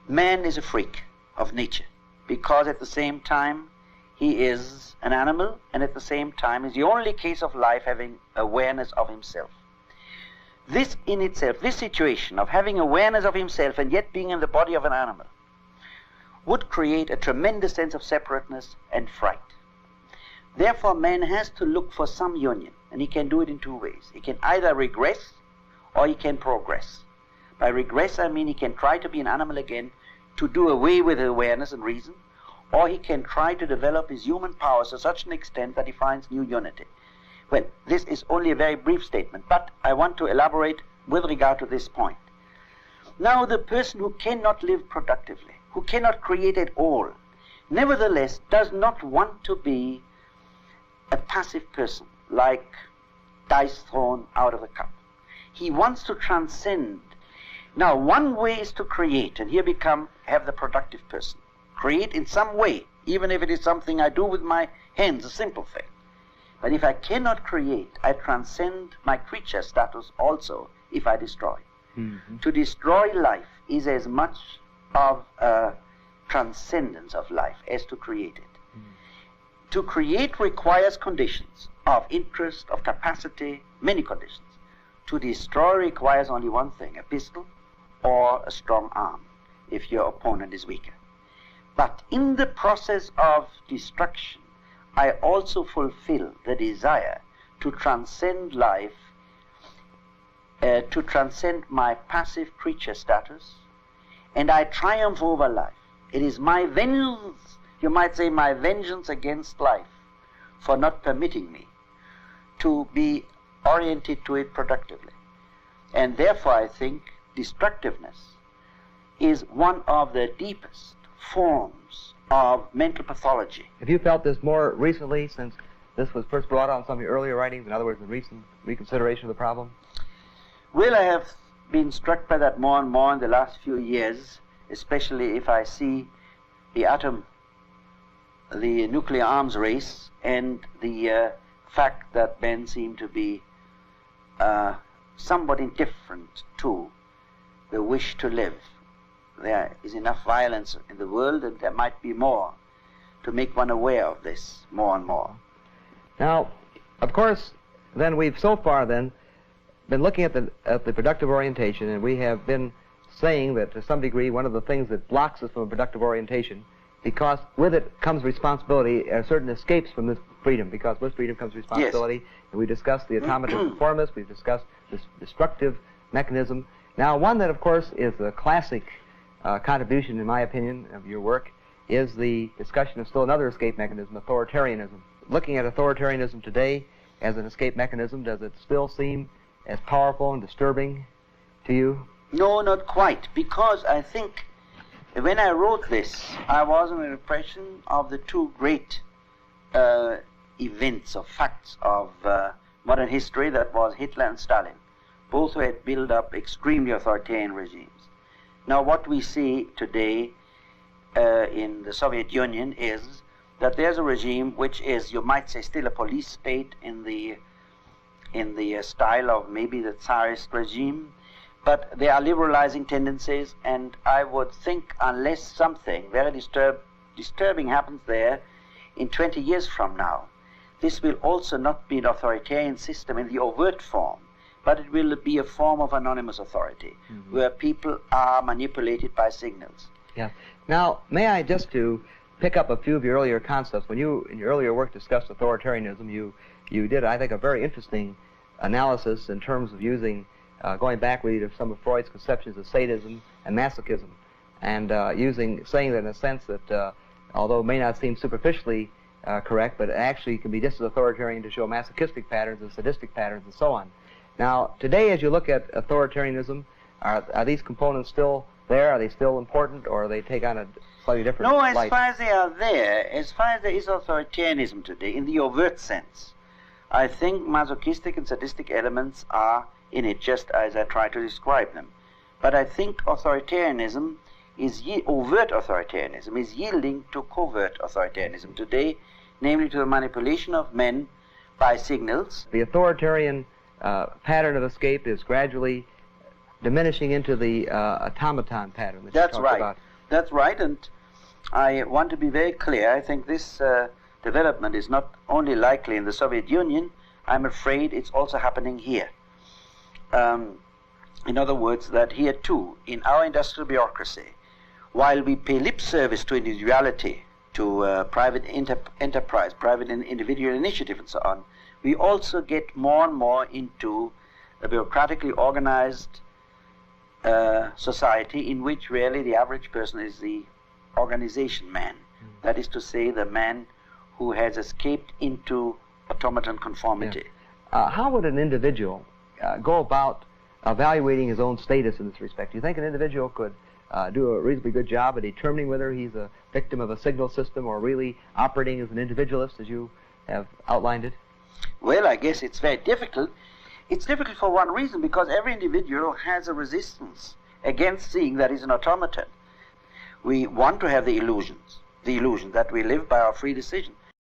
man is a freak of nature, because at the same time he is an animal, and at the same time is the only case of life having awareness of himself. This in itself, this situation of having awareness of himself and yet being in the body of an animal, would create a tremendous sense of separateness and fright. Therefore, man has to look for some union, and he can do it in two ways. He can either regress or he can progress. By regress, I mean he can try to be an animal again, to do away with awareness and reason, or he can try to develop his human powers to such an extent that he finds new unity. Well, this is only a very brief statement, but I want to elaborate with regard to this point. Now, the person who cannot live productively, who cannot create at all, nevertheless does not want to be a passive person, like dice thrown out of a cup. He wants to transcend. Now, one way is to create, and here have the productive person. Create in some way, even if it is something I do with my hands, a simple thing. But if I cannot create, I transcend my creature status also if I destroy. Mm-hmm. To destroy life is as much of a transcendence of life as to create it. Mm-hmm. To create requires conditions of interest, of capacity, many conditions. To destroy requires only one thing, a pistol or a strong arm, if your opponent is weaker. But in the process of destruction, I also fulfill the desire to transcend life, to transcend my passive creature status, and I triumph over life. It is my vengeance, you might say my vengeance against life, for not permitting me to be oriented to it productively. And therefore I think destructiveness is one of the deepest forms of mental pathology. Have you felt this more recently, since this was first brought out in some of your earlier writings, in other words, the recent reconsideration of the problem? Well, I have been struck by that more and more in the last few years, especially if I see the nuclear arms race, and the fact that men seem to be somewhat indifferent to the wish to live. There is enough violence in the world, and there might be more to make one aware of this more and more. Now, of course, then we've so far then been looking at the productive orientation, and we have been saying that to some degree one of the things that blocks us from a productive orientation, because with it comes responsibility, certain escapes from this freedom, because with freedom comes responsibility. Yes. And we discussed the automaton conformist, we've discussed this destructive mechanism. Now, one that, of course, is a classic contribution, in my opinion, of your work, is the discussion of still another escape mechanism, authoritarianism. Looking at authoritarianism today as an escape mechanism, does it still seem as powerful and disturbing to you? No, not quite, because I think when I wrote this, I was under the impression of the two great events or facts of modern history, that was Hitler and Stalin, both who had built up extremely authoritarian regimes. Now, what we see today in the Soviet Union is that there's a regime which is, you might say, still a police state in the style of maybe the Tsarist regime, but there are liberalizing tendencies, and I would think unless something very disturbing happens there in 20 years from now, this will also not be an authoritarian system in the overt form, but it will be a form of anonymous authority, where people are manipulated by signals. Yeah. Now, may I just to pick up a few of your earlier concepts, when you, in your earlier work, discussed authoritarianism, you did, I think, a very interesting analysis in terms of using, going back really to some of Freud's conceptions of sadism and masochism, and saying that in a sense that, although it may not seem superficially correct, but it actually can be just as authoritarian to show masochistic patterns and sadistic patterns and so on. Now, today, as you look at authoritarianism, are these components still there? Are they still important, or they take on a slightly different light? No, as far as they are there, as far as there is authoritarianism today, in the overt sense, I think masochistic and sadistic elements are in it, just as I try to describe them. But I think authoritarianism overt authoritarianism is yielding to covert authoritarianism today, namely to the manipulation of men by signals. The authoritarian pattern of escape is gradually diminishing into the automaton pattern that That's you talked right. about. That's right, and I want to be very clear. I think this development is not only likely in the Soviet Union, I'm afraid it's also happening here. In other words, that here too, in our industrial bureaucracy, while we pay lip service to individuality, to private enterprise, private and individual initiative and so on, we also get more and more into a bureaucratically organized society in which really the average person is the organization man. That is to say, the man who has escaped into automaton conformity. Yeah. How would an individual go about evaluating his own status in this respect? Do you think an individual could do a reasonably good job at determining whether he's a victim of a signal system or really operating as an individualist, as you have outlined it? Well, I guess it's very difficult. It's difficult for one reason, because every individual has a resistance against seeing that he's an automaton. We want to have the illusion that we live by our free decision.